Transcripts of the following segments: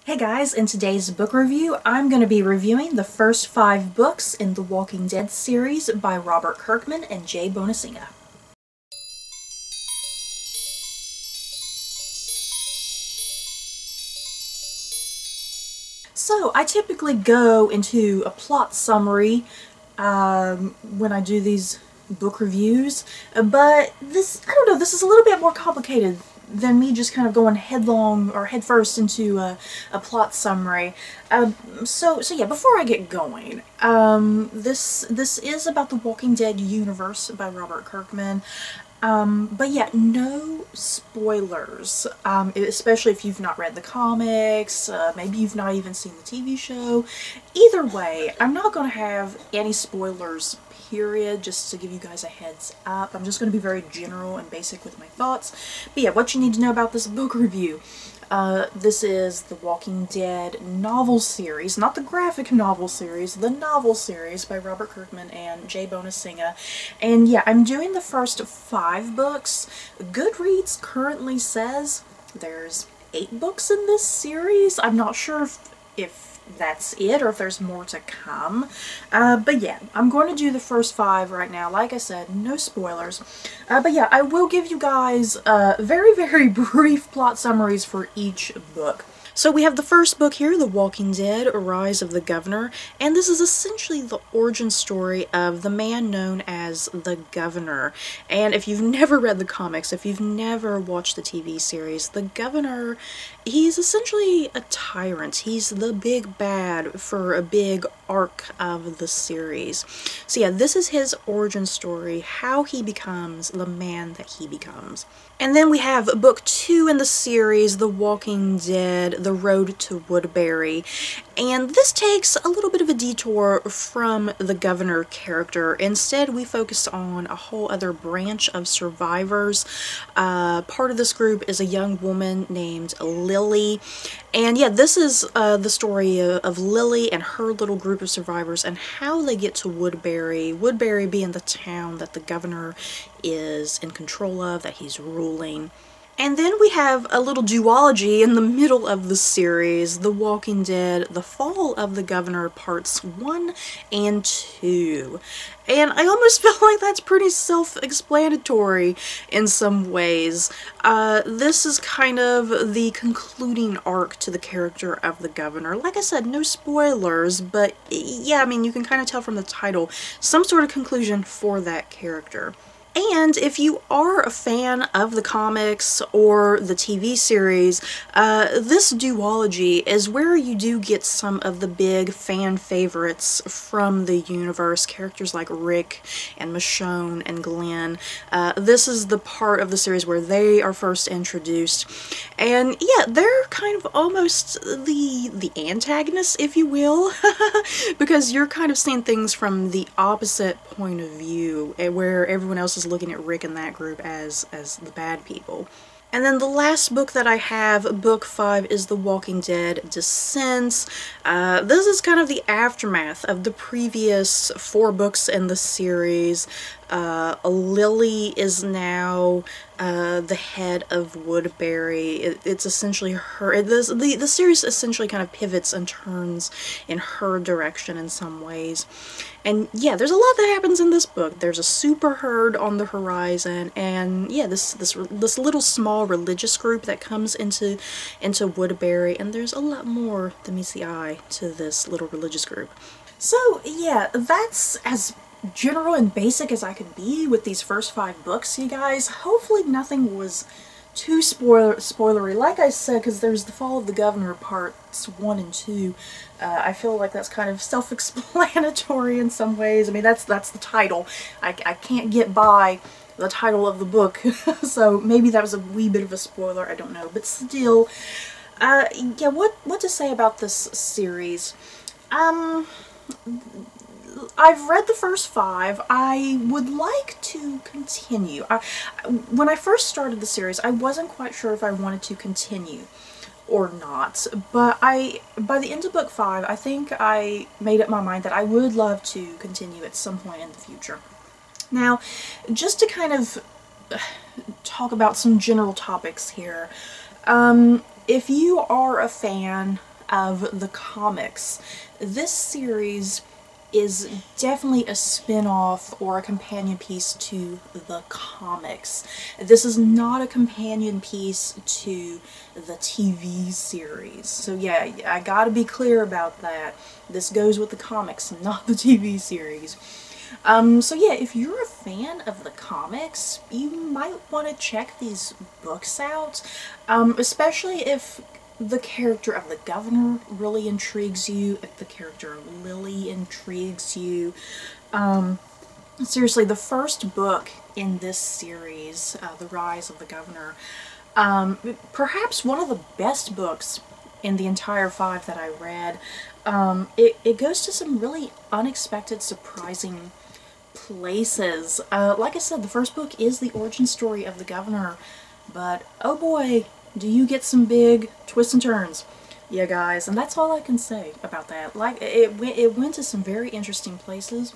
Hey guys, in today's book review, I'm going to be reviewing the first 5 books in the Walking Dead series by Robert Kirkman and Bonansinga. So, I typically go into a plot summary when I do these book reviews, but this is a little bit more complicated than me just kind of going headlong or headfirst into a plot summary. So yeah, before I get going, this is about the Walking Dead universe by Robert Kirkman. But yeah, no spoilers, especially if you've not read the comics, maybe you've not even seen the TV show. Either way, I'm not going to have any spoilers, period, just to give you guys a heads up. I'm just going to be very general and basic with my thoughts. But yeah, what you need to know about this book review. This is the Walking Dead novel series, not the graphic novel series, the novel series by Robert Kirkman and Bonansinga. And yeah, I'm doing the first 5 books. Goodreads currently says there's 8 books in this series. I'm not sure if that's it or if there's more to come. But yeah, I'm going to do the first 5 right now. Like I said, no spoilers. But yeah, I will give you guys very, very brief plot summaries for each book. So we have the first book here, The Walking Dead, Rise of the Governor, and this is essentially the origin story of the man known as the Governor. And if you've never read the comics, if you've never watched the TV series, the Governor, he's essentially a tyrant. He's the big bad for a big arc of the series. So yeah, this is his origin story, how he becomes the man that he becomes. And then we have book 2 in the series, The Walking Dead, The Road to Woodbury. And this takes a little bit of a detour from the Governor character. Instead, we focus on a whole other branch of survivors. Part of this group is a young woman named Lily. And yeah, this is the story of Lily and her little group of survivors and how they get to Woodbury. Woodbury being the town that the Governor is in control of, that he's ruling. And then we have a little duology in the middle of the series, The Walking Dead, The Fall of the Governor, Parts 1 and 2. And I almost feel like that's pretty self-explanatory in some ways. This is kind of the concluding arc to the character of the Governor. Like I said, no spoilers, but yeah, I mean, you can kind of tell from the title, some sort of conclusion for that character. And if you are a fan of the comics or the TV series, this duology is where you do get some of the big fan favorites from the universe, characters like Rick and Michonne and Glenn. This is the part of the series where they are first introduced. And yeah, they're kind of almost the antagonists, if you will, because you're kind of seeing things from the opposite point of view, where everyone else is looking at Rick and that group as the bad people. And then the last book that I have, book 5, is The Walking Dead Descents. This is kind of the aftermath of the previous 4 books in the series. Lily is now the head of Woodbury. It's essentially her. The series essentially kind of pivots and turns in her direction in some ways. And yeah, there's a lot that happens in this book. There's a super herd on the horizon, and yeah, this little small religious group that comes into Woodbury, and there's a lot more than meets the eye to this little religious group. So yeah, that's as general and basic as I could be with these first 5 books, you guys. Hopefully nothing was too spoilery. Like I said, because there's The Fall of the Governor parts 1 and 2. I feel like that's kind of self-explanatory in some ways. I mean, that's the title. I can't get by the title of the book, so maybe that was a wee bit of a spoiler, I don't know. But still, yeah, what to say about this series? I've read the first 5. I would like to continue. When I first started the series, I wasn't quite sure if I wanted to continue or not, but by the end of book 5, I think I made up my mind that I would love to continue at some point in the future. Now, just to kind of talk about some general topics here, if you are a fan of the comics, this series is definitely a spin-off or a companion piece to the comics. This is not a companion piece to the TV series. So yeah, I gotta be clear about that. This goes with the comics, not the TV series. So yeah, if you're a fan of the comics, you might want to check these books out, especially if the character of the governor really intrigues you, if the character of Lily intrigues you. Seriously, the first book in this series, The Rise of the Governor, perhaps one of the best books in the entire 5 that I read. It goes to some really unexpected, surprising places. Like I said, the first book is the origin story of the governor, but oh boy, do you get some big twists and turns. Yeah, guys, and that's all I can say about that. Like, it went to some very interesting places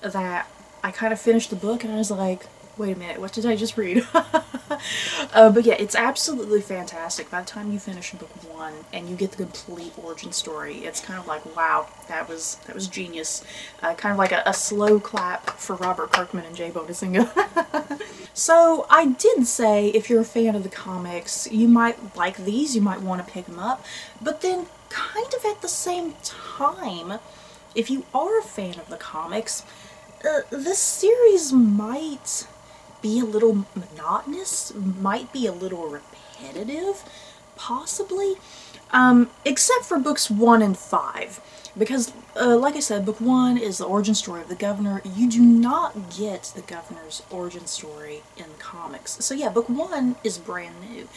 that I kind of finished the book and I was like, wait a minute, what did I just read? But yeah, it's absolutely fantastic. By the time you finish book 1 and you get the complete origin story, it's kind of like, wow, that was genius. Kind of like a slow clap for Robert Kirkman and Bonansinga. So I did say if you're a fan of the comics, you might like these, you might want to pick them up, but then kind of at the same time, if you are a fan of the comics, this series might be a little monotonous, might be a little repetitive, possibly, except for books 1 and 5, because, like I said, book 1 is the origin story of the governor. You do not get the governor's origin story in the comics. So yeah, book 1 is brand new,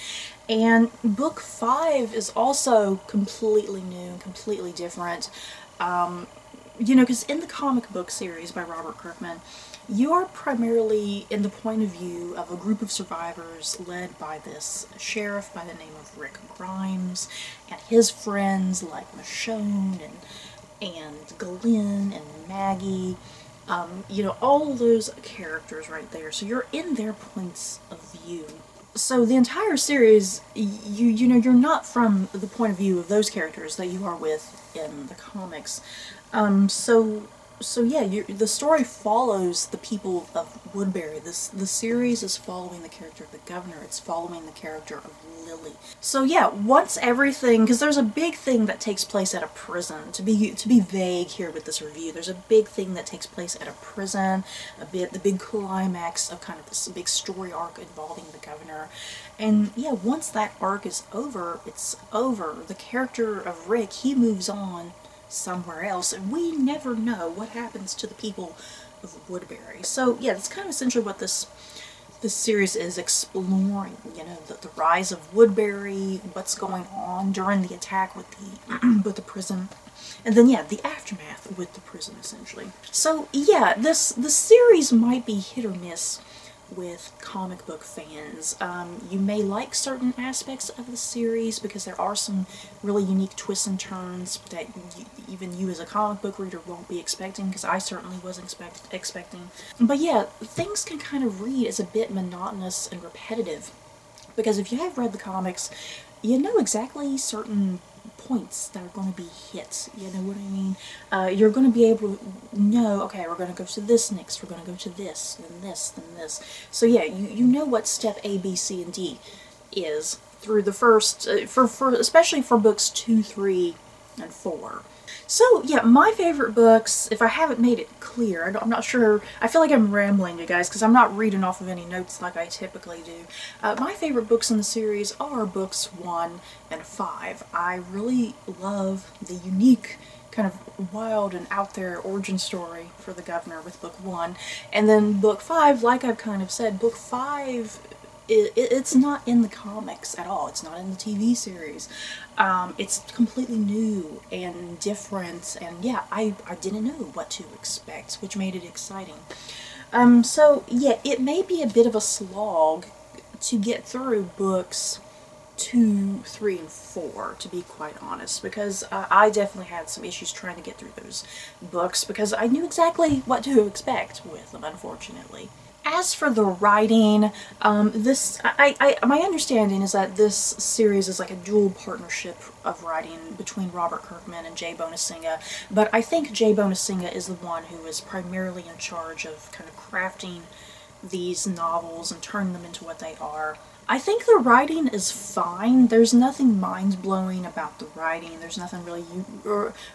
and book 5 is also completely new, completely different. You know, because in the comic book series by Robert Kirkman, you are primarily in the point of view of a group of survivors led by this sheriff by the name of Rick Grimes and his friends like Michonne and Glenn and Maggie. You know, all those characters right there. So you're in their points of view. So the entire series, you know, you're not from the point of view of those characters that you are with in the comics. So yeah, the story follows the people of Woodbury. The series is following the character of the governor. It's following the character of Lily. So yeah, once everything, because there's a big thing that takes place at a prison. To be vague here with this review, there's a big thing that takes place at a prison. The big climax of kind of this big story arc involving the governor. And yeah, once that arc is over, it's over. The character of Rick, he moves on somewhere else, and we never know what happens to the people of Woodbury. So yeah, that's kind of essentially what this series is exploring. You know, the rise of Woodbury, what's going on during the attack with the with the prison, and then yeah, the aftermath with the prison essentially. So yeah, the series might be hit or miss with comic book fans. You may like certain aspects of the series because there are some really unique twists and turns that even you as a comic book reader won't be expecting, because I certainly wasn't expecting. But yeah, things can kind of read as a bit monotonous and repetitive, because if you have read the comics, you know exactly certain points that are going to be hit, you know what I mean? You're going to be able to know, okay, we're going to go to this next, we're going to go to this, then this, then this. So yeah, you know what step A, B, C, and D is through the first, especially for books 2, 3, and 4. So yeah, my favorite books, if I haven't made it clear, I'm not sure, I feel like I'm rambling, you guys, because I'm not reading off of any notes like I typically do. My favorite books in the series are books 1 and 5. I really love the unique, kind of wild and out there origin story for the governor with book 1. And then book 5, like I've kind of said, book 5, it's not in the comics at all. It's not in the TV series. It's completely new and different, and yeah, I didn't know what to expect, which made it exciting. So yeah, it may be a bit of a slog to get through books 2, 3, and 4, to be quite honest, because I definitely had some issues trying to get through those books because I knew exactly what to expect with them, unfortunately. As for the writing, my understanding is that this series is like a dual partnership of writing between Robert Kirkman and Jay Bonansinga, but I think Jay Bonansinga is the one who is primarily in charge of kind of crafting these novels and turning them into what they are. I think the writing is fine. There's nothing mind-blowing about the writing. There's nothing really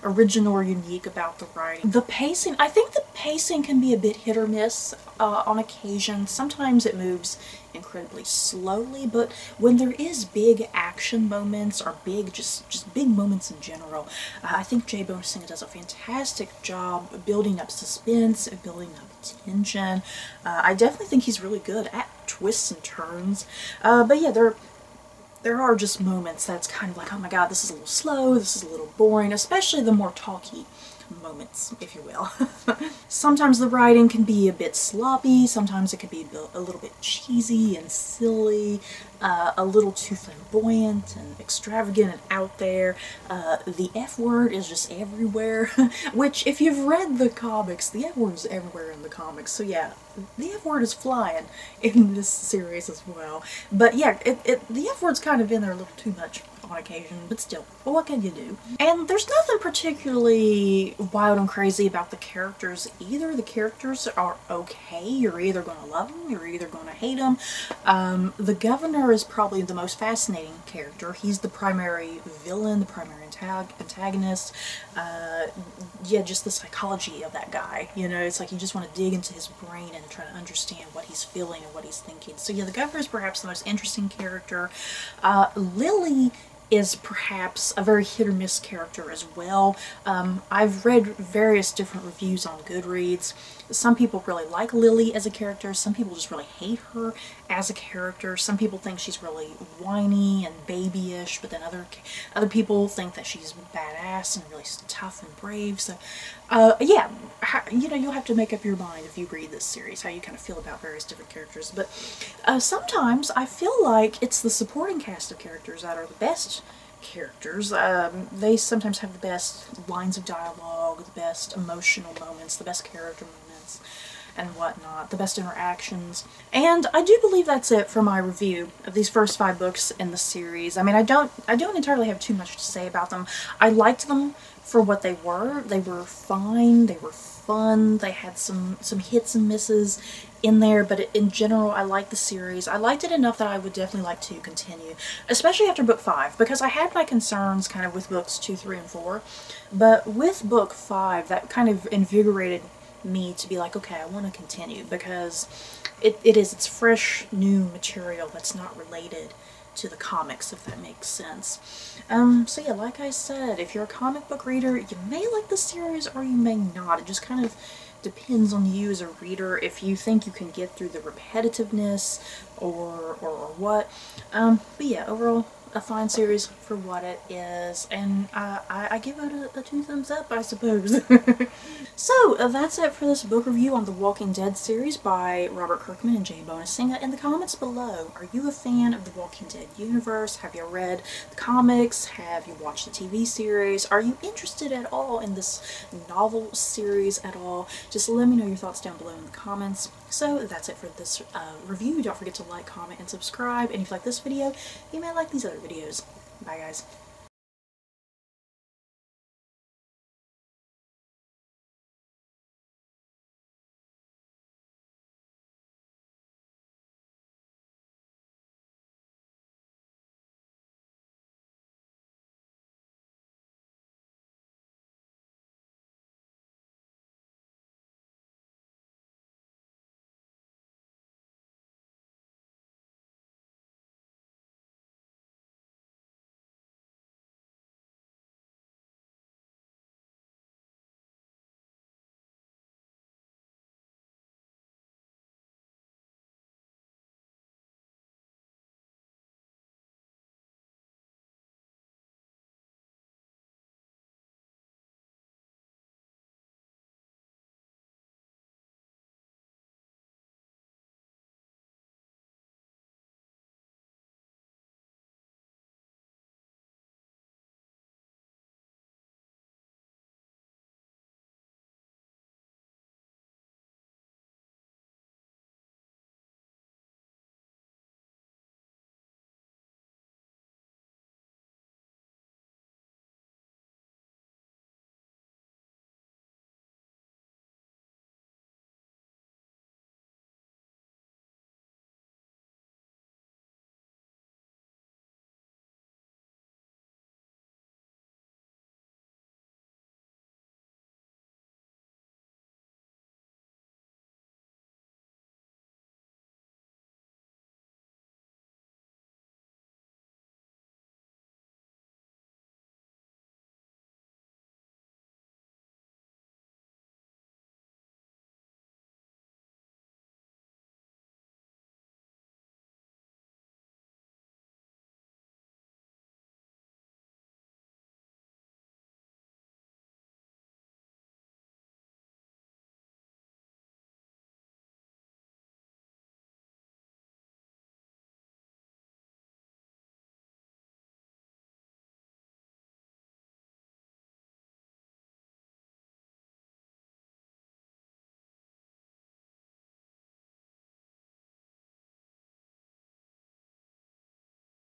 original or unique about the writing. The pacing, I think the pacing can be a bit hit or miss on occasion. Sometimes it moves incredibly slowly, but when there is big action moments or big, just big moments in general, I think Jay Bonansinga does a fantastic job building up suspense, building up tension. I definitely think he's really good at twists and turns. But yeah, there are just moments that's kind of like, oh my god, this is a little slow, this is a little boring, especially the more talky moments, if you will. Sometimes the writing can be a bit sloppy, sometimes it can be a little bit cheesy and silly, a little too flamboyant and extravagant and out there. The F word is just everywhere, which if you've read the comics, the F word is everywhere in the comics, so yeah, the F word is flying in this series as well. But yeah, the F word's kind of in there a little too much on occasion, but still, well, what can you do? And there's nothing particularly wild and crazy about the characters either. The characters are okay. You're either going to love them, you're either going to hate them. The governor is probably the most fascinating character. He's the primary villain, the primary antagonist. Yeah, just the psychology of that guy. You know, it's like you just want to dig into his brain and try to understand what he's feeling and what he's thinking. So yeah, the governor is perhaps the most interesting character. Lily is perhaps a very hit or miss character as well. I've read various different reviews on Goodreads. Some people really like Lily as a character, some people just really hate her as a character. Some people think she's really whiny and babyish, but then other people think that she's badass and really tough and brave. So yeah, you know, you'll have to make up your mind if you read this series, how you kind of feel about various different characters. But sometimes I feel like it's the supporting cast of characters that are the best characters. They sometimes have the best lines of dialogue, the best emotional moments, the best character moments, and whatnot, the best interactions. And I do believe that's it for my review of these first 5 books in the series. I mean, I don't entirely have too much to say about them. I liked them for what they were. They were fine, they were fun, they had some hits and misses in there, but in general I liked the series. I liked it enough that I would definitely like to continue, especially after book 5, because I had my concerns kind of with books 2, 3, and 4, but with book 5 that kind of invigorated me to be like, okay, I want to continue, because it's fresh new material that's not related to the comics, if that makes sense. So yeah, like I said, if you're a comic book reader, you may like the series or you may not. It just kind of depends on you as a reader, if you think you can get through the repetitiveness or what. But yeah, overall, a fine series for what it is, and I give it a 2 thumbs up, I suppose. So that's it for this book review on the Walking Dead series by Robert Kirkman and Jay Bonansinga. In the comments below, are you a fan of the Walking Dead universe? Have you read the comics? Have you watched the TV series? Are you interested at all in this novel series at all? Just let me know your thoughts down below in the comments. So that's it for this review. Don't forget to like, comment, and subscribe. And if you like this video, you may like these other videos. Bye guys.